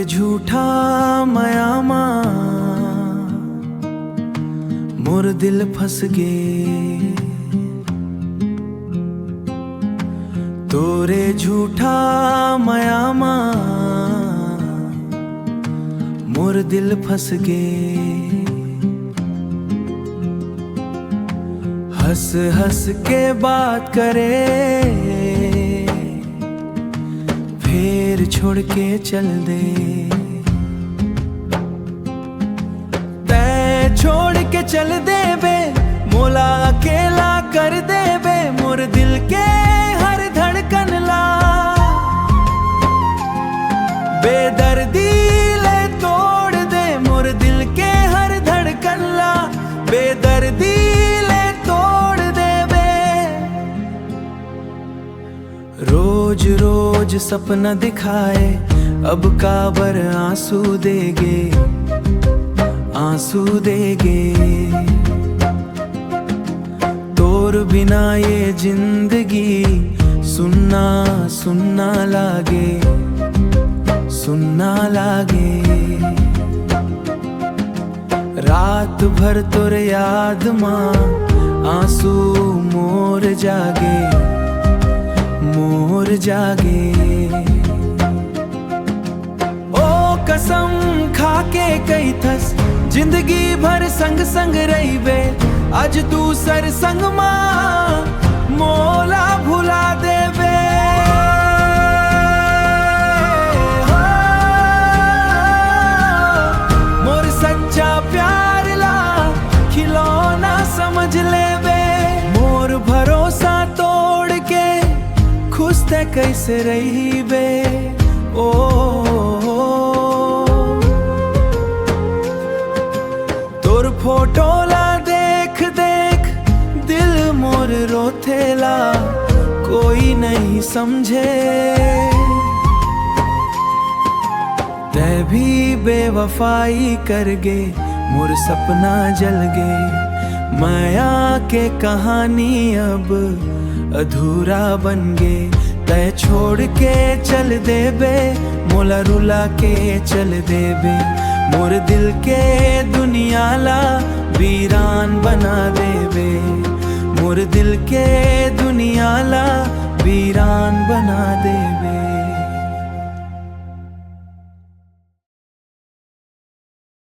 झूठा मयामा मोर दिल फंस गे। तोरे झूठा मयामा मोर दिल फंस गे। हंस हंस के बात करे फिर छोड़ के चल दे। तै छोड़ के चल दे बे मोला अकेला कर दे बे। मोर दिल के हर धड़कन ला बेदर्दी ले तोड़ दे। मोर दिल के हर धड़कन ला बेदर्दी ले तोड़ दे बे। रोज रोज सपना दिखाए अब काबर आंसू देगे आंसू देगे। तोर बिना ये जिंदगी सुन्ना सुन्ना लागे सुन्ना लागे। रात भर तोर याद मां आंसू मोर जागे मोर जागे। ओ कसम खाके कई थस जिंदगी भर संग संग रही बे। आज दूसर संग मां मोला भुला दे बे। मोर सच्चा प्यार ला खिलौना समझ ले बे। मोर भरोसा तोड़ के खुश ते कैसे रही बे। ओ तोर फोटो ला देख देख दिल मोर रोथेला कोई नहीं समझे। तै भी बेवफाई कर गे मोर सपना जल गे। माया के कहानी अब अधूरा बन गे। तै छोड़ के चल दे बे मोला रुला के चल दे बे। मोर दिल के दुनिया ला वीरान बना दे बे। मोर दिल के दुनिया ला वीरान बना दे बे।